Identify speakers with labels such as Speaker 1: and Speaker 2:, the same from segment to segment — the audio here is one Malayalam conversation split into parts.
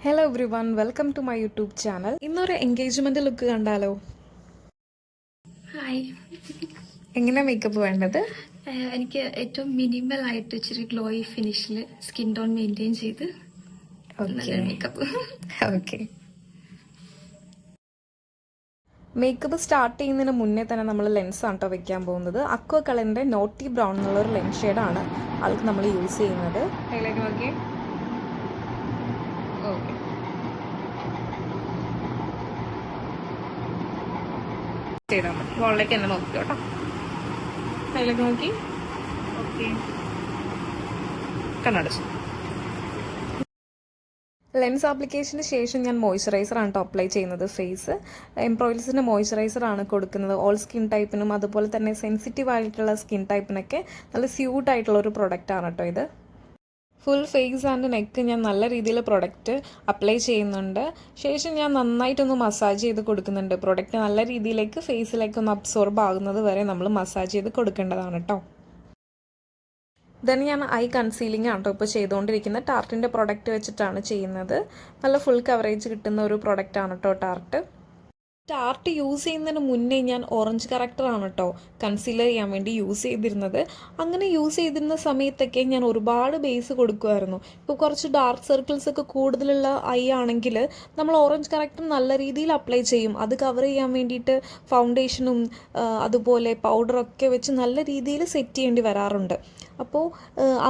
Speaker 1: Hello everyone, welcome to my YouTube channel. ഇന്നൊരു എൻഗേജ്മെന്റ് ലുക്ക് കണ്ടാലോ?
Speaker 2: ഹായ്.
Speaker 1: എങ്ങനെ മേക്കപ്പ് വേണ്ടത്?
Speaker 2: എനിക്ക് ഏറ്റവും മിനിമൽ ആയിട്ട് ഇച്ചിരി ഗ്ലോയി ഫിനിഷിൽ സ്കിൻ ടോൺ മെയിൻറ്റെയിൻ ചെയ്ത് നല്ലൊരു മേക്കപ്പ്.
Speaker 1: ഓക്കെ. മേക്കപ്പ് സ്റ്റാർട്ട് ചെയ്യുന്നതിന് മുന്നേ തന്നെ നമ്മൾ ലെൻസ് ആണ് കേട്ടോ വെക്കാൻ പോകുന്നത്. അക്വ കളറിൻ്റെ നോട്ടി ബ്രൗൺ എന്നുള്ളൊരു ലെൻസ് ഷെയ്ഡാണ് ആൾക്ക് നമ്മൾ യൂസ് ചെയ്യുന്നത്. അതിലേക്ക് നോക്കി. ഓക്കെ. ചെയ്താൽ മതി. മുകളിലേക്ക് തന്നെ നോക്കി കേട്ടോ. അതിലേക്ക് നോക്കി. ഓക്കെ. കണ്ണടച്ചു. ലെൻസ് ആപ്ലിക്കേഷന് ശേഷം ഞാൻ മോയ്സ്ചറൈസറാണ് കേട്ടോ അപ്ലൈ ചെയ്യുന്നത്. ഫേസ് എംപ്രോയിൽസിൻ്റെ മോയ്സ്ചറൈസറാണ് കൊടുക്കുന്നത്. ഓൾ സ്കിൻ ടൈപ്പിനും അതുപോലെ തന്നെ സെൻസിറ്റീവ് ആയിട്ടുള്ള സ്കിൻ ടൈപ്പിനൊക്കെ നല്ല സ്യൂട്ട് ആയിട്ടുള്ള ഒരു പ്രൊഡക്റ്റാണ് കേട്ടോ ഇത്. ഫുൾ ഫേസ് ആൻഡ് നെക്ക് ഞാൻ നല്ല രീതിയിൽ പ്രൊഡക്റ്റ് അപ്ലൈ ചെയ്യുന്നുണ്ട്. ശേഷം ഞാൻ നന്നായിട്ടൊന്ന് മസാജ് ചെയ്ത് കൊടുക്കുന്നുണ്ട്. പ്രൊഡക്റ്റ് നല്ല രീതിയിലേക്ക് ഫേസിലേക്ക് ഒന്ന് അബ്സോർബ് ആകുന്നത് വരെ നമ്മൾ മസാജ് ചെയ്ത് കൊടുക്കേണ്ടതാണ് കേട്ടോ. ദെൻ ഞാൻ ഐ കൺസീലിംഗ് ആണ് കേട്ടോ ഇപ്പോൾ ചെയ്തുകൊണ്ടിരിക്കുന്നത്. ടാർട്ടിൻ്റെ പ്രൊഡക്റ്റ് വെച്ചിട്ടാണ് ചെയ്യുന്നത്. നല്ല ഫുൾ കവറേജ് കിട്ടുന്ന ഒരു പ്രൊഡക്റ്റാണ് കേട്ടോ ടാർട്ട്. ടാർട്ട് യൂസ് ചെയ്യുന്നതിന് മുന്നേ ഞാൻ ഓറഞ്ച് കറക്റ്ററാണ് കേട്ടോ കൺസീലർ ചെയ്യാൻ വേണ്ടി യൂസ് ചെയ്തിരുന്നത്. അങ്ങനെ യൂസ് ചെയ്തിരുന്ന സമയത്തൊക്കെ ഞാൻ ഒരുപാട് ബേസ് കൊടുക്കുമായിരുന്നു. ഇപ്പോൾ കുറച്ച് ഡാർക്ക് സർക്കിൾസ് ഒക്കെ കൂടുതലുള്ള ഐ ആണെങ്കിൽ നമ്മൾ ഓറഞ്ച് കറക്റ്റർ നല്ല രീതിയിൽ അപ്ലൈ ചെയ്യും. അത് കവർ ചെയ്യാൻ വേണ്ടിയിട്ട് ഫൗണ്ടേഷനും അതുപോലെ പൗഡറൊക്കെ വെച്ച് നല്ല രീതിയിൽ സെറ്റ് ചെയ്യേണ്ടി വരാറുണ്ട്. അപ്പോൾ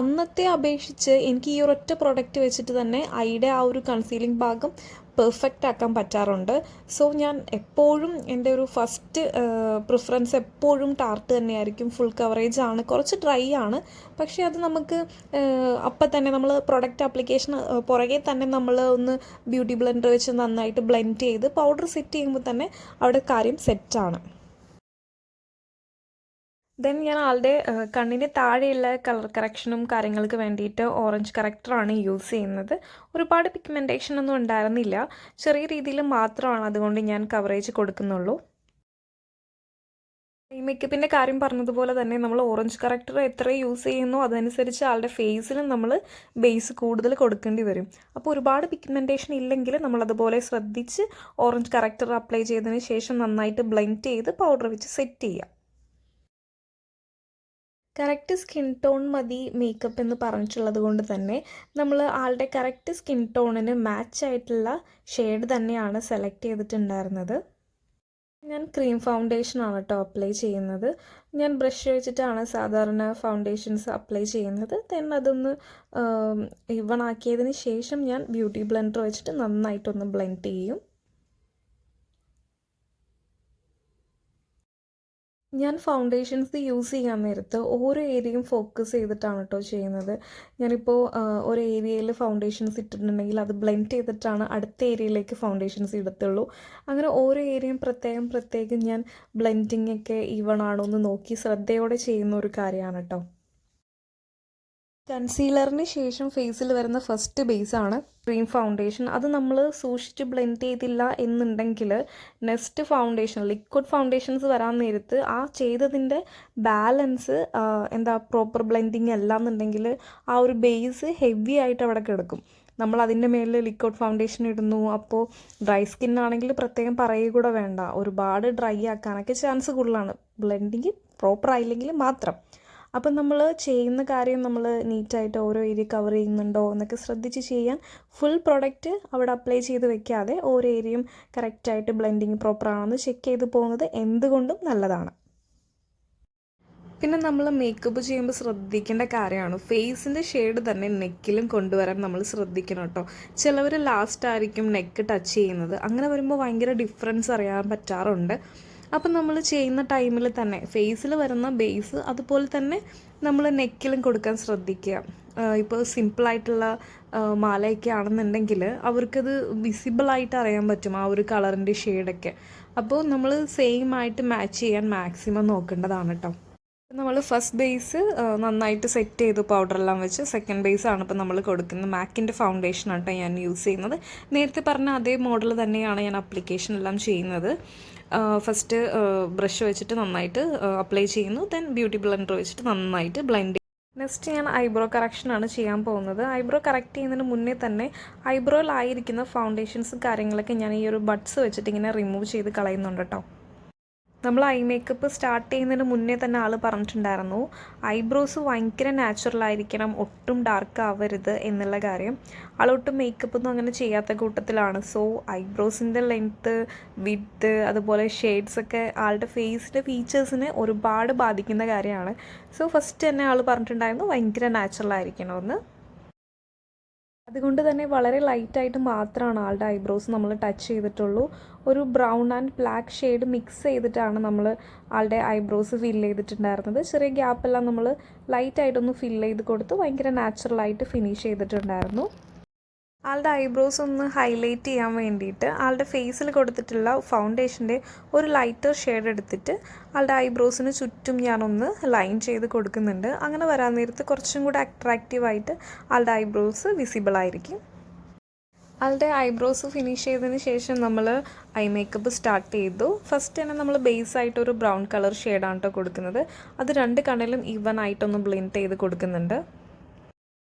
Speaker 1: അന്നത്തെ അപേക്ഷിച്ച് എനിക്ക് ഈ ഒരൊറ്റ പ്രൊഡക്റ്റ് വെച്ചിട്ട് തന്നെ ഐയുടെ ആ ഒരു കൺസീലിംഗ് ഭാഗം പെർഫെക്റ്റ് ആക്കാൻ പറ്റാറുണ്ട്. സോ ഞാൻ എപ്പോഴും എൻ്റെ ഒരു ഫസ്റ്റ് പ്രിഫറൻസ് എപ്പോഴും ടാർട്ട് തന്നെയായിരിക്കും. ഫുൾ കവറേജ് ആണ്, കുറച്ച് ഡ്രൈ ആണ്, പക്ഷേ അത് നമുക്ക് അപ്പം തന്നെ നമ്മൾ പ്രൊഡക്റ്റ് ആപ്ലിക്കേഷൻ പുറകെ തന്നെ നമ്മൾ ഒന്ന് ബ്യൂട്ടി ബ്ലെൻഡർ വെച്ച് നന്നായിട്ട് ബ്ലെൻഡ് ചെയ്ത് പൗഡർ സെറ്റ് ചെയ്യുമ്പോൾ തന്നെ അവിടെ കാര്യം സെറ്റാണ്. ദെൻ ഞാൻ ആളുടെ കണ്ണിന് താഴെയുള്ള കളർ കറക്ഷനും കാര്യങ്ങൾക്ക് വേണ്ടിയിട്ട് ഓറഞ്ച് കറക്റ്ററാണ് യൂസ് ചെയ്യുന്നത്. ഒരുപാട് പിഗ്മെൻറ്റേഷൻ ഒന്നും ഉണ്ടായിരുന്നില്ല, ചെറിയ രീതിയിൽ മാത്രമാണ് അതുകൊണ്ട് ഞാൻ കവറേജ് കൊടുക്കുന്നുള്ളൂ. ഈ മേക്കപ്പിൻ്റെ കാര്യം പറഞ്ഞതുപോലെ തന്നെ നമ്മൾ ഓറഞ്ച് കറക്റ്റർ എത്ര യൂസ് ചെയ്യുന്നോ അതനുസരിച്ച് ആളുടെ ഫേസിലും നമ്മൾ ബേസ് കൂടുതൽ കൊടുക്കേണ്ടി വരും. അപ്പോൾ ഒരുപാട് പിഗ്മെൻറ്റേഷൻ ഇല്ലെങ്കിൽ നമ്മളതുപോലെ ശ്രദ്ധിച്ച് ഓറഞ്ച് കറക്റ്റർ അപ്ലൈ ചെയ്തതിന് ശേഷം നന്നായിട്ട് ബ്ലെൻഡ് ചെയ്ത് പൗഡർ വെച്ച് സെറ്റ് ചെയ്യുക. കറക്റ്റ് സ്കിൻ ടോൺ മതി മേക്കപ്പ് എന്ന് പറഞ്ഞിട്ടുള്ളത് കൊണ്ട് തന്നെ നമ്മൾ ആളുടെ കറക്റ്റ് സ്കിൻ ടോണിന് മാച്ച് ആയിട്ടുള്ള ഷെയ്ഡ് തന്നെയാണ് സെലക്ട് ചെയ്തിട്ടുണ്ടായിരുന്നത്. ഞാൻ ക്രീം ഫൗണ്ടേഷനാണ് കേട്ടോ അപ്ലൈ ചെയ്യുന്നത്. ഞാൻ ബ്രഷ് വെച്ചിട്ടാണ് സാധാരണ ഫൗണ്ടേഷൻസ് അപ്ലൈ ചെയ്യുന്നത്. ദെൻ അതൊന്ന് ഇവൺ ആക്കിയതിന് ശേഷം ഞാൻ ബ്യൂട്ടി ബ്ലെൻഡർ വെച്ചിട്ട് നന്നായിട്ടൊന്ന് ബ്ലെൻഡ് ചെയ്യും. ഞാൻ ഫൗണ്ടേഷൻസ് യൂസ് ചെയ്യാൻ നേരത്ത് ഓരോ ഏരിയയും ഫോക്കസ് ചെയ്തിട്ടാണ് കേട്ടോ ചെയ്യുന്നത്. ഞാനിപ്പോൾ ഒരു ഏരിയയിൽ ഫൗണ്ടേഷൻസ് ഇട്ടിട്ടുണ്ടെങ്കിൽ അത് ബ്ലെൻഡ് ചെയ്തിട്ടാണ് അടുത്ത ഏരിയയിലേക്ക് ഫൗണ്ടേഷൻസ് ഇടത്തുള്ളൂ. അങ്ങനെ ഓരോ ഏരിയയും പ്രത്യേകം ഞാൻ ബ്ലെൻഡിങ് ഒക്കെ ഈവൺ ആണോ എന്ന് നോക്കി ശ്രദ്ധയോടെ ചെയ്യുന്ന ഒരു കാര്യമാണ് കേട്ടോ. കൺസീലറിന് ശേഷം ഫേസിൽ വരുന്ന ഫസ്റ്റ് ബേസാണ് ക്രീം ഫൗണ്ടേഷൻ. അത് നമ്മൾ സൂക്ഷിച്ച് ബ്ലെൻഡ് ചെയ്തില്ല എന്നുണ്ടെങ്കിൽ നെക്സ്റ്റ് ഫൗണ്ടേഷൻ ലിക്വിഡ് ഫൗണ്ടേഷൻസ് വരാൻ നേരത്ത് ആ ചെയ്തതിൻ്റെ ബാലൻസ് പ്രോപ്പർ ബ്ലെൻഡിങ് അല്ല എന്നുണ്ടെങ്കിൽ ആ ഒരു ബേസ് ഹെവി ആയിട്ട് അവിടെ കിടക്കും. നമ്മൾ അതിൻ്റെ മേലിൽ ലിക്വിഡ് ഫൗണ്ടേഷൻ ഇടുന്നു. അപ്പോൾ ഡ്രൈ സ്കിൻ ആണെങ്കിൽ പ്രത്യേകം പറയുക കൂടെ വേണ്ട, ഒരുപാട് ഡ്രൈ ആക്കാനൊക്കെ ചാൻസ് കൂടുതലാണ്, ബ്ലെൻഡിങ് പ്രോപ്പർ ആയില്ലെങ്കിൽ മാത്രം. അപ്പം നമ്മൾ ചെയ്യുന്ന കാര്യം നമ്മൾ നീറ്റായിട്ട് ഓരോ ഏരിയ കവർ ചെയ്യുന്നുണ്ടോ എന്നൊക്കെ ശ്രദ്ധിച്ച് ചെയ്യാൻ ഫുൾ പ്രൊഡക്റ്റ് അവിടെ അപ്ലൈ ചെയ്ത് വെക്കാതെ ഓരോ ഏരിയയും കറക്റ്റായിട്ട് ബ്ലെൻഡിങ് പ്രോപ്പറാണെന്ന് ചെക്ക് ചെയ്ത് പോകുന്നത് എന്തുകൊണ്ടും നല്ലതാണ്. പിന്നെ നമ്മൾ മേക്കപ്പ് ചെയ്യുമ്പോൾ ശ്രദ്ധിക്കേണ്ട കാര്യമാണ് ഫേസിൻ്റെ ഷെയ്ഡ് തന്നെ നെക്കിലും കൊണ്ടുവരാൻ നമ്മൾ ശ്രദ്ധിക്കണം കേട്ടോ. ചിലവർ ലാസ്റ്റ് ആയിരിക്കും നെക്ക് ടച്ച് ചെയ്യുന്നത്. അങ്ങനെ വരുമ്പോൾ ഭയങ്കര ഡിഫറൻസ് അറിയാൻ പറ്റാറുണ്ട്. അപ്പം നമ്മൾ ചെയ്യുന്ന ടൈമിൽ തന്നെ ഫേസിൽ വരുന്ന ബേസ് അതുപോലെ തന്നെ നമ്മൾ നെക്കിലും കൊടുക്കാൻ ശ്രദ്ധിക്കുക. ഇപ്പോൾ സിമ്പിളായിട്ടുള്ള മാലയൊക്കെ ആണെന്നുണ്ടെങ്കിൽ അവർക്കത് വിസിബിളായിട്ട് അറിയാൻ പറ്റും ആ ഒരു കളറിൻ്റെ ഷെയ്ഡൊക്കെ. അപ്പോൾ നമ്മൾ സെയിം ആയിട്ട് മാച്ച് ചെയ്യാൻ മാക്സിമം നോക്കേണ്ടതാണ് കേട്ടോ. നമ്മൾ ഫസ്റ്റ് ബേസ് നന്നായിട്ട് സെറ്റ് ചെയ്തു പൗഡറെല്ലാം വെച്ച്. സെക്കൻഡ് ബേസാണ് ഇപ്പോൾ നമ്മൾ കൊടുക്കുന്നത്. മാക്കിൻ്റെ ഫൗണ്ടേഷനാണ് കേട്ടോ ഞാൻ യൂസ് ചെയ്യുന്നത്. നേരത്തെ പറഞ്ഞ അതേ മോഡൽ തന്നെയാണ് ഞാൻ അപ്ലിക്കേഷൻ എല്ലാം ചെയ്യുന്നത്. ഫസ്റ്റ് ബ്രഷ് വെച്ചിട്ട് നന്നായിട്ട് അപ്ലൈ ചെയ്യുന്നു. ദെൻ ബ്യൂട്ടി ബ്ലെൻഡർ വെച്ചിട്ട് നന്നായിട്ട് ബ്ലെൻഡ് നെക്സ്റ്റ് ഞാൻ ഐബ്രോ കറക്ഷനാണ് ചെയ്യാൻ പോകുന്നത്. ഐബ്രോ കറക്റ്റ് ചെയ്യുന്നതിന് മുന്നേ തന്നെ ഐബ്രോയിലായിരിക്കുന്ന ഫൗണ്ടേഷൻസും കാര്യങ്ങളൊക്കെ ഞാൻ ഈ ഒരു ബഡ്സ് വെച്ചിട്ട് ഇങ്ങനെ റിമൂവ് ചെയ്ത് കളയുന്നുണ്ട് കേട്ടോ. നമ്മൾ ഐ മേക്കപ്പ് സ്റ്റാർട്ട് ചെയ്യുന്നതിന് മുന്നേ തന്നെ ആൾ പറഞ്ഞിട്ടുണ്ടായിരുന്നു ഐബ്രോസ് ഭയങ്കര നാച്ചുറലായിരിക്കണം, ഒട്ടും ഡാർക്ക് ആവരുത് എന്നുള്ള കാര്യം. ആളൊട്ടും മേക്കപ്പൊന്നും അങ്ങനെ ചെയ്യാത്ത കൂട്ടത്തിലാണ്. സോ ഐബ്രോസിൻ്റെ ലെങ്ത്ത്, വിഡ്ത്ത്, അതുപോലെ ഷെയ്ഡ്സൊക്കെ ആളുടെ ഫേസിൻ്റെ ഫീച്ചേഴ്സിനെ ഒരുപാട് ബാധിക്കുന്ന കാര്യമാണ്. സോ ഫസ്റ്റ് തന്നെ ആൾ പറഞ്ഞിട്ടുണ്ടായിരുന്നു ഭയങ്കര നാച്ചുറലായിരിക്കണമെന്ന്. അതുകൊണ്ട് തന്നെ വളരെ ലൈറ്റായിട്ട് മാത്രമാണ് ആളുടെ ഐബ്രോസ് നമ്മൾ ടച്ച് ചെയ്തിട്ടുള്ളൂ. ഒരു brown and black shade mix ചെയ്തിട്ടാണ് നമ്മൾ ആളുടെ ഐബ്രോസ് ഫില്ല് ചെയ്തിട്ടുണ്ടായിരുന്നത്. ചെറിയ ഗ്യാപ്പെല്ലാം നമ്മൾ ലൈറ്റായിട്ടൊന്ന് ഫില്ല് ചെയ്ത് കൊടുത്ത് ഭയങ്കര നാച്ചുറലായിട്ട് ഫിനിഷ് ചെയ്തിട്ടുണ്ടായിരുന്നു. ആളുടെ ഐബ്രോസ് ഒന്ന് ഹൈലൈറ്റ് ചെയ്യാൻ വേണ്ടിയിട്ട് ആളുടെ ഫേസിൽ കൊടുത്തിട്ടുള്ള ഫൗണ്ടേഷൻ്റെ ഒരു ലൈറ്റർ ഷെയ്ഡ് എടുത്തിട്ട് ആളുടെ ഐബ്രോസിന് ചുറ്റും ഞാനൊന്ന് ലൈൻ ചെയ്ത് കൊടുക്കുന്നുണ്ട്. അങ്ങനെ വരാൻ നേരത്ത് കുറച്ചും കൂടെ അട്രാക്റ്റീവായിട്ട് ആളുടെ ഐബ്രോസ് വിസിബിൾ ആയിരിക്കും. ആളുടെ ഐബ്രോസ് ഫിനിഷ് ചെയ്തതിന് ശേഷം നമ്മൾ ഐ മേക്കപ്പ് സ്റ്റാർട്ട് ചെയ്തു. ഫസ്റ്റ് തന്നെ നമ്മൾ ബേസ് ആയിട്ട് ഒരു ബ്രൗൺ കളർ ഷെയ്ഡാണ് കേട്ടോ കൊടുക്കുന്നത്. അത് രണ്ട് കണ്ണിലും ഈവൻ ആയിട്ടൊന്ന് ബ്ലെൻഡ് ചെയ്ത് കൊടുക്കുന്നുണ്ട്.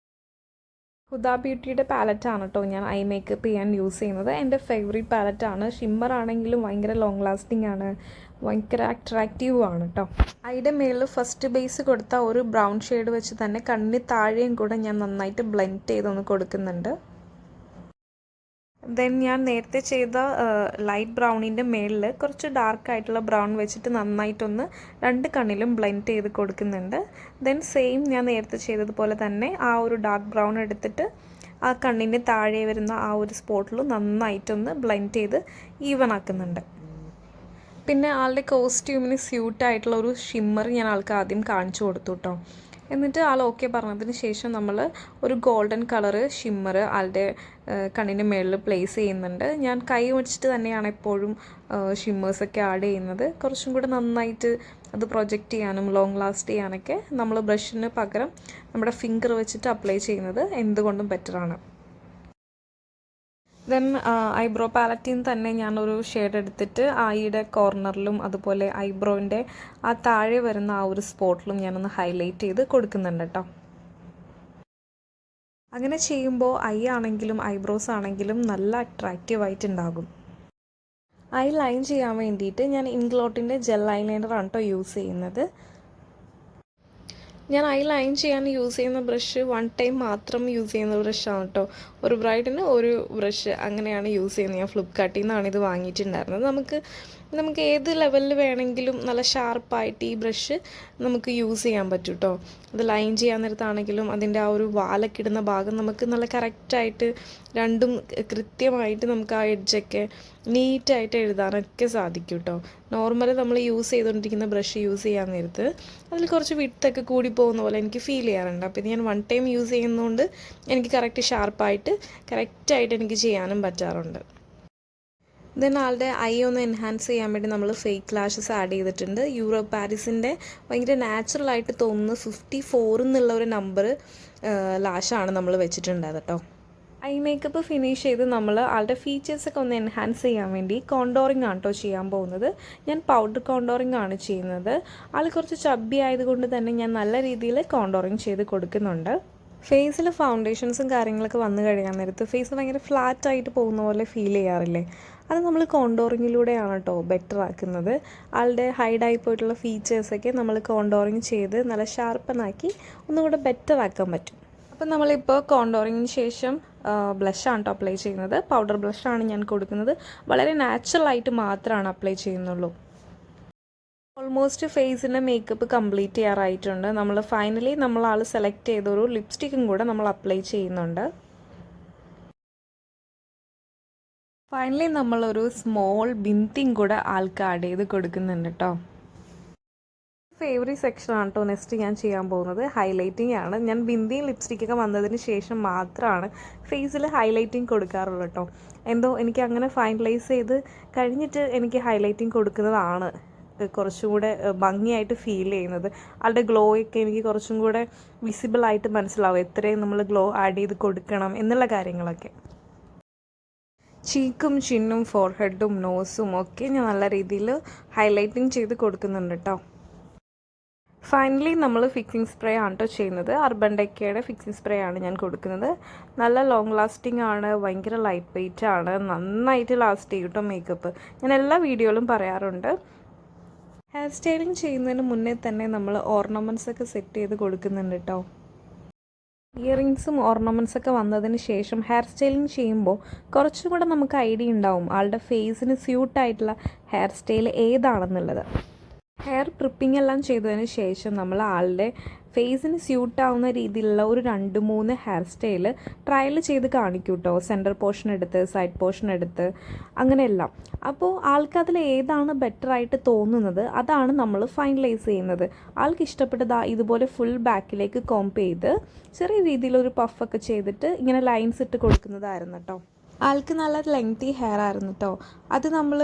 Speaker 1: ഹുദ ബ്യൂട്ടിയുടെ പാലറ്റാണ് കേട്ടോ ഞാൻ ഐ മേക്കപ്പ് ചെയ്യാൻ യൂസ് ചെയ്യുന്നത്. എൻ്റെ ഫേവറേറ്റ് പാലറ്റാണ്. ഷിമ്മർ ആണെങ്കിലും ഭയങ്കര ലോങ് ലാസ്റ്റിംഗ് ആണ്, ഭയങ്കര അട്രാക്റ്റീവ് ആണ് കേട്ടോ. അതിൻ്റെ മേളിൽ ഫസ്റ്റ് ബേസ് കൊടുത്ത ഒരു ബ്രൗൺ ഷെയ്ഡ് വെച്ച് തന്നെ കണ്ണിന് താഴെയും കൂടെ ഞാൻ നന്നായിട്ട് ബ്ലെൻഡ് ചെയ്തൊന്ന് കൊടുക്കുന്നുണ്ട്. ദെൻ ഞാൻ നേരത്തെ ചെയ്ത ലൈറ്റ് ബ്രൗണിൻ്റെ മേളിൽ കുറച്ച് ഡാർക്കായിട്ടുള്ള ബ്രൗൺ വെച്ചിട്ട് നന്നായിട്ടൊന്ന് രണ്ട് കണ്ണിലും ബ്ലെൻഡ് ചെയ്ത് കൊടുക്കുന്നുണ്ട്. ദെൻ സെയിം ഞാൻ നേരത്തെ ചെയ്തതുപോലെ തന്നെ ആ ഒരു ഡാർക്ക് ബ്രൗൺ എടുത്തിട്ട് ആ കണ്ണിൻ്റെ താഴെ വരുന്ന ആ ഒരു സ്പോട്ടിൽ നന്നായിട്ടൊന്ന് ബ്ലെൻഡ് ചെയ്ത് ഈവൻ ആക്കുന്നുണ്ട്. പിന്നെ ആളുടെ കോസ്റ്റ്യൂമിന് സ്യൂട്ടായിട്ടുള്ള ഒരു ഷിമ്മർ ഞാൻ ആൾക്ക് ആദ്യം കാണിച്ചു കൊടുത്തു കേട്ടോ. എന്നിട്ട് ആൾ ഓക്കെ പറഞ്ഞതിന് ശേഷം നമ്മൾ ഒരു ഗോൾഡൻ കളറ് ഷിമ്മർ ആളുടെ കണ്ണിന് മേളിൽ പ്ലേസ് ചെയ്യുന്നുണ്ട്. ഞാൻ കൈ വെച്ചിട്ട് തന്നെയാണ് എപ്പോഴും ഷിമ്മേഴ്സൊക്കെ ആഡ് ചെയ്യുന്നത്. കുറച്ചും കൂടെ നന്നായിട്ട് അത് പ്രൊജക്റ്റ് ചെയ്യാനും ലോങ് ലാസ്റ്റ് ചെയ്യാനൊക്കെ നമ്മൾ ബ്രഷിന് പകരം നമ്മുടെ ഫിംഗർ വെച്ചിട്ട് അപ്ലൈ ചെയ്യുന്നത് എന്തുകൊണ്ടും ബെറ്ററാണ്. ദെൻ ഐബ്രോ പാലറ്റിൽ നിന്ന് തന്നെ ഞാനൊരു ഷെയ്ഡ് എടുത്തിട്ട് ഐയുടെ കോർണറിലും അതുപോലെ ഐബ്രോൻ്റെ ആ താഴെ വരുന്ന ആ ഒരു സ്പോട്ടിലും ഞാനൊന്ന് ഹൈലൈറ്റ് ചെയ്ത് കൊടുക്കുന്നുണ്ട് കേട്ടോ. അങ്ങനെ ചെയ്യുമ്പോൾ ഐ ആണെങ്കിലും ഐബ്രോസ് ആണെങ്കിലും നല്ല അട്രാക്റ്റീവായിട്ടുണ്ടാകും. ഐ ലൈൻ ചെയ്യാൻ വേണ്ടിയിട്ട് ഞാൻ ഇൻഗ്ലോട്ടിൻ്റെ ജെൽ ഐലൈനറാണ് കേട്ടോ യൂസ് ചെയ്യുന്നത്. ഞാൻ ഐ ലൈൻ ചെയ്യാൻ യൂസ് ചെയ്യുന്ന ബ്രഷ് വൺ ടൈം മാത്രം യൂസ് ചെയ്യുന്ന ബ്രഷാണ് കേട്ടോ. ഒരു ബ്രൈഡിന് ഒരു ബ്രഷ് അങ്ങനെയാണ് യൂസ് ചെയ്യുന്നത്. ഞാൻ ഫ്ലിപ്കാർട്ടിൽ നിന്നാണ് ഇത് വാങ്ങിയിട്ടുണ്ടായിരുന്നത്. നമുക്ക് ഏത് ലെവലിൽ വേണമെങ്കിലും നല്ല ഷാർപ്പായിട്ട് ഈ ബ്രഷ് നമുക്ക് യൂസ് ചെയ്യാൻ പറ്റും കേട്ടോ. അത് ലൈൻ ചെയ്യാൻ നേരത്താണെങ്കിലും അതിൻ്റെ ആ ഒരു വാലൊക്കെ ഇടുന്ന ഭാഗം നമുക്ക് നല്ല കറക്റ്റായിട്ട് രണ്ടും കൃത്യമായിട്ട് നമുക്ക് ആ എഡ്ജൊക്കെ നീറ്റായിട്ട് എഴുതാനൊക്കെ സാധിക്കും കേട്ടോ. നോർമലി നമ്മൾ യൂസ് ചെയ്തുകൊണ്ടിരിക്കുന്ന ബ്രഷ് യൂസ് ചെയ്യാൻ നേരത്ത് അതിൽ കുറച്ച് വിട്ടൊക്കെ കൂടി പോകുന്ന പോലെ എനിക്ക് ഫീൽ ചെയ്യാറുണ്ട്. അപ്പോൾ ഇത് ഞാൻ വൺ ടൈം യൂസ് ചെയ്യുന്നതുകൊണ്ട് എനിക്ക് കറക്റ്റ് ഷാർപ്പായിട്ട് കറക്റ്റായിട്ട് എനിക്ക് ചെയ്യാനും പറ്റാറുണ്ട്. ദെൻ ആളുടെ ഐ ഒന്ന് എൻഹാൻസ് ചെയ്യാൻ വേണ്ടി നമ്മൾ ഫേക്ക് ലാഷസ് ആഡ് ചെയ്തിട്ടുണ്ട്. യൂറോ പാരീസിൻ്റെ ഭയങ്കര നാച്ചുറലായിട്ട് തോന്നുന്ന 54 എന്നുള്ള ഒരു നമ്പർ ലാഷാണ് നമ്മൾ വെച്ചിട്ടുണ്ടായത് കേട്ടോ. ഐ മേക്കപ്പ് ഫിനിഷ് ചെയ്ത് നമ്മൾ ആളുടെ ഫീച്ചേഴ്സൊക്കെ ഒന്ന് എൻഹാൻസ് ചെയ്യാൻ വേണ്ടി കോണ്ടോറിങ് ആണ് കേട്ടോ ചെയ്യാൻ പോകുന്നത്. ഞാൻ പൗഡർ കോണ്ടോറിങ് ആണ് ചെയ്യുന്നത്. ആൾ കുറച്ച് ചബ്ബി ആയതുകൊണ്ട് തന്നെ ഞാൻ നല്ല രീതിയിൽ കോണ്ടോറിങ് ചെയ്ത് കൊടുക്കുന്നുണ്ട്. ഫേസിൽ ഫൗണ്ടേഷൻസും കാര്യങ്ങളൊക്കെ വന്നു കഴിയാൻ നേരത്ത് ഫേസ് ഭയങ്കര ഫ്ലാറ്റായിട്ട് പോകുന്ന പോലെ ഫീൽ ചെയ്യാറില്ലേ? അത് നമ്മൾ കോണ്ടോറിങ്ങിലൂടെയാണ് കേട്ടോ ബെറ്റർ ആക്കുന്നത്. ആളുടെ ഹൈഡായി പോയിട്ടുള്ള ഫീച്ചേഴ്സൊക്കെ നമ്മൾ കോണ്ടോറിങ് ചെയ്ത് നല്ല ഷാർപ്പനാക്കി ഒന്നുകൂടെ ബെറ്റർ ആക്കാൻ പറ്റും. അപ്പം നമ്മളിപ്പോൾ കോണ്ടോറിങ്ങിന് ശേഷം ബ്ലഷാണ് കേട്ടോ അപ്ലൈ ചെയ്യുന്നത്. പൗഡർ ബ്ലഷാണ് ഞാൻ കൊടുക്കുന്നത്. വളരെ നാച്ചുറലായിട്ട് മാത്രമാണ് അപ്ലൈ ചെയ്യുന്നുള്ളൂ. ഓൾമോസ്റ്റ് ഫേസിൻ്റെ മേക്കപ്പ് കംപ്ലീറ്റ് ചെയ്യാറായിട്ടുണ്ട്. ഫൈനലി ആൾ സെലക്ട് ചെയ്തൊരു ലിപ്സ്റ്റിക്കും കൂടെ നമ്മൾ അപ്ലൈ ചെയ്യുന്നുണ്ട്. ഫൈനലി നമ്മളൊരു സ്മോൾ ബിന്തിയും കൂടെ ആൾക്ക് ആഡ് ചെയ്ത് കൊടുക്കുന്നുണ്ട് കേട്ടോ. ഫേവറേറ്റ് സെക്ഷനാണ് കേട്ടോ നെക്സ്റ്റ് ഞാൻ ചെയ്യാൻ പോകുന്നത്. ഹൈലൈറ്റിംഗ് ആണ്. ഞാൻ ബിന്ദിയും ലിപ്സ്റ്റിക്കൊക്കെ വന്നതിന് ശേഷം മാത്രമാണ് ഫേസിൽ ഹൈലൈറ്റിംഗ് കൊടുക്കാറുള്ളൂ കേട്ടോ. എന്തോ എനിക്ക് അങ്ങനെ ഫൈനലൈസ് ചെയ്ത് കഴിഞ്ഞിട്ട് എനിക്ക് ഹൈലൈറ്റിംഗ് കൊടുക്കുന്നതാണ് കുറച്ചും കൂടെ ഭംഗിയായിട്ട് ഫീൽ ചെയ്യുന്നത്. ആളുടെ ഗ്ലോയൊക്കെ എനിക്ക് കുറച്ചും കൂടെ വിസിബിളായിട്ട് മനസ്സിലാവും എത്രയും നമ്മൾ ഗ്ലോ ആഡ് ചെയ്ത് കൊടുക്കണം എന്നുള്ള കാര്യങ്ങളൊക്കെ. ചീക്കും ചിന്നും ഫോർഹെഡും നോസും ഒക്കെ ഞാൻ നല്ല രീതിയിൽ ഹൈലൈറ്റിംഗ് ചെയ്ത് കൊടുക്കുന്നുണ്ട് കേട്ടോ. ഫൈനലി നമ്മൾ ഫിക്സിംഗ് സ്പ്രേ ആണ് കേട്ടോ ചെയ്യുന്നത്. അർബൻ ഡെക്കയുടെ ഫിക്സിംഗ് സ്പ്രേ ആണ് ഞാൻ കൊടുക്കുന്നത്. നല്ല ലോങ് ലാസ്റ്റിംഗ് ആണ്, ഭയങ്കര ലൈറ്റ് വെയ്റ്റ് ആണ്, നന്നായിട്ട് ലാസ്റ്റ് ചെയ്യും കേട്ടോ മേക്കപ്പ്. ഞാൻ എല്ലാ വീഡിയോയിലും പറയാറുണ്ട്. ഹെയർ സ്റ്റൈലിംഗ് ചെയ്യുന്നതിന് മുന്നേ തന്നെ നമ്മൾ ഓർണമെൻറ്റ്സ് ഒക്കെ സെറ്റ് ചെയ്ത് കൊടുക്കുന്നുണ്ട് കേട്ടോ. ഇയറിങ്സും ഓർണമെൻറ്റ്സൊക്കെ വന്നതിന് ശേഷം ഹെയർ സ്റ്റൈലിംഗ് ചെയ്യുമ്പോൾ കുറച്ചും കൂടെ നമുക്ക് ഐഡിയ ഉണ്ടാവും ആളുടെ ഫേസിന് സ്യൂട്ടായിട്ടുള്ള ഹെയർ സ്റ്റൈൽ ഏതാണെന്നുള്ളത്. ഹെയർ പ്രിപ്പിംഗ് എല്ലാം ചെയ്തതിന് ശേഷം നമ്മൾ ആളുടെ ഫേസിന് സ്യൂട്ടാവുന്ന രീതിയിലുള്ള ഒരു 2-3 ഹെയർ സ്റ്റൈൽ ട്രയൽ ചെയ്ത് കാണിക്കും കേട്ടോ. സെൻറ്റർ പോർഷൻ എടുത്ത്, സൈഡ് പോർഷൻ എടുത്ത്, അങ്ങനെയെല്ലാം. അപ്പോൾ ആൾക്കതിൽ ഏതാണ് ബെറ്ററായിട്ട് തോന്നുന്നത് അതാണ് നമ്മൾ ഫൈനലൈസ് ചെയ്യുന്നത്. ആൾക്ക് ഇഷ്ടപ്പെട്ടത് ഇതുപോലെ ഫുൾ ബാക്കിലേക്ക് കോംപ് ചെയ്ത് ചെറിയ രീതിയിലൊരു പഫൊക്കെ ചെയ്തിട്ട് ഇങ്ങനെ ലൈൻസ് ഇട്ട് കൊടുക്കുന്നതായിരുന്നു കേട്ടോ. ആൾക്ക് നല്ല ലെങ്തി ഹെയർ ആയിരുന്നു കേട്ടോ. അത് നമ്മൾ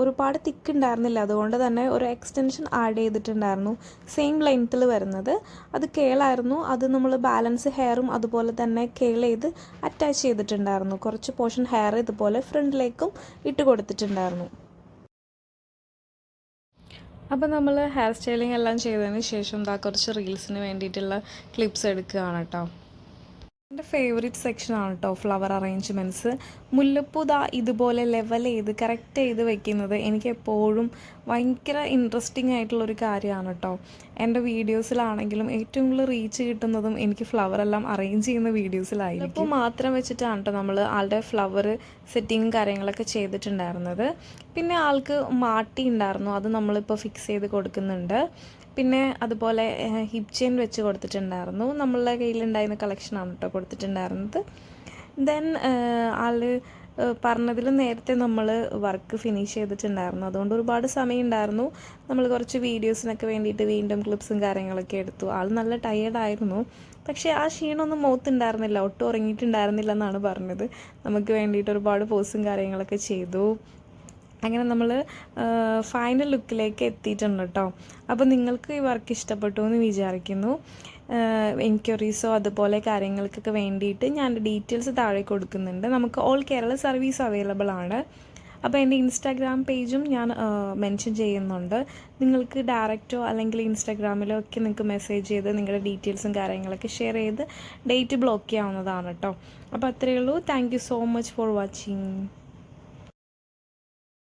Speaker 1: ഒരുപാട് തിക്ക് ഉണ്ടായിരുന്നില്ല, അതുകൊണ്ട് തന്നെ ഒരു എക്സ്റ്റൻഷൻ ആഡ് ചെയ്തിട്ടുണ്ടായിരുന്നു സെയിം ലെങ്ത്തിൽ വരുന്നത്. അത് കേളായിരുന്നു. അത് നമ്മൾ ബാലൻസ് ഹെയറും അതുപോലെ തന്നെ കേൾ ചെയ്ത് അറ്റാച്ച് ചെയ്തിട്ടുണ്ടായിരുന്നു. കുറച്ച് പോർഷൻ ഹെയർ ഇതുപോലെ ഫ്രണ്ടിലേക്കും ഇട്ട് കൊടുത്തിട്ടുണ്ടായിരുന്നു. അപ്പോൾ നമ്മൾ ഹെയർ സ്റ്റൈലിംഗ് എല്ലാം ചെയ്തതിന് ശേഷം കുറച്ച് റീൽസിന് വേണ്ടിയിട്ടുള്ള ക്ലിപ്സ് എടുക്കുകയാണ് കേട്ടോ. എൻ്റെ ഫേവറേറ്റ് സെക്ഷനാണ് കേട്ടോ ഫ്ലവർ അറേഞ്ച്മെൻറ്റ്സ്. മുല്ലപ്പൂ ഇതുപോലെ ലെവൽ ചെയ്ത് കറക്റ്റ് ചെയ്ത് വെക്കുന്നത് എനിക്ക് എപ്പോഴും ഭയങ്കര ഇൻട്രസ്റ്റിംഗ് ആയിട്ടുള്ളൊരു കാര്യമാണ് കേട്ടോ. എൻ്റെ വീഡിയോസിലാണെങ്കിലും ഏറ്റവും കൂടുതൽ റീച്ച് കിട്ടുന്നതും എനിക്ക് ഫ്ലവറെല്ലാം അറേഞ്ച് ചെയ്യുന്ന വീഡിയോസിലായിരിക്കും. ഇപ്പോൾ മാത്രം വെച്ചിട്ടാണ് കേട്ടോ നമ്മൾ ആളുടെ ഫ്ലവർ സെറ്റിങ്ങും കാര്യങ്ങളൊക്കെ ചെയ്തിട്ടുണ്ടായിരുന്നത്. പിന്നെ ആൾക്ക് മാട്ടി ഉണ്ടായിരുന്നു, അത് നമ്മളിപ്പോൾ ഫിക്സ് ചെയ്ത് കൊടുക്കുന്നുണ്ട്. പിന്നെ അതുപോലെ ഹിപ്പ് ചെയിൻ വെച്ച് കൊടുത്തിട്ടുണ്ടായിരുന്നു. നമ്മളുടെ കയ്യിലുണ്ടായിരുന്ന കളക്ഷനാണ് കേട്ടോ കൊടുത്തിട്ടുണ്ടായിരുന്നത്. ദെൻ ആൾ പറഞ്ഞതിൽ നേരത്തെ നമ്മൾ വർക്ക് ഫിനിഷ് ചെയ്തിട്ടുണ്ടായിരുന്നു, അതുകൊണ്ട് ഒരുപാട് സമയം ഉണ്ടായിരുന്നു. നമ്മൾ കുറച്ച് വീഡിയോസിനൊക്കെ വേണ്ടിയിട്ട് വീണ്ടും ക്ലിപ്സും കാര്യങ്ങളൊക്കെ എടുത്തു. ആൾ നല്ല ടയേർഡായിരുന്നു, പക്ഷേ ആ ക്ഷീണമൊന്നും മുഖത്തുണ്ടായിരുന്നില്ല, ഒട്ടും ഉറങ്ങിയിട്ടുണ്ടായിരുന്നില്ല എന്നാണ് പറഞ്ഞത്. നമുക്ക് വേണ്ടിയിട്ട് ഒരുപാട് പോസും കാര്യങ്ങളൊക്കെ ചെയ്തു. അങ്ങനെ നമ്മൾ ഫൈനൽ ലുക്കിലേക്ക് എത്തിയിട്ടുണ്ട് കേട്ടോ. അപ്പോൾ നിങ്ങൾക്ക് ഈ വർക്ക് ഇഷ്ടപ്പെട്ടു എന്ന് വിചാരിക്കുന്നു. എൻക്വയറീസോ അതുപോലെ കാര്യങ്ങൾക്കൊക്കെ വേണ്ടിയിട്ട് ഞാൻ ഡീറ്റെയിൽസ് താഴെ കൊടുക്കുന്നുണ്ട്. നമുക്ക് ഓൾ കേരള സർവീസ് അവൈലബിൾ ആണ്. അപ്പോൾ എൻ്റെ ഇൻസ്റ്റാഗ്രാം പേജും ഞാൻ മെൻഷൻ ചെയ്യുന്നുണ്ട്. നിങ്ങൾക്ക് ഡയറക്റ്റോ അല്ലെങ്കിൽ ഇൻസ്റ്റാഗ്രാമിലോ ഒക്കെ നിങ്ങൾക്ക് മെസ്സേജ് ചെയ്ത് നിങ്ങളുടെ ഡീറ്റെയിൽസും കാര്യങ്ങളൊക്കെ ഷെയർ ചെയ്ത് ഡേറ്റ് ബ്ലോക്ക് ചെയ്യാവുന്നതാണ് കേട്ടോ. അപ്പോൾ അത്രയേ ഉള്ളൂ. Thank you so much for watching.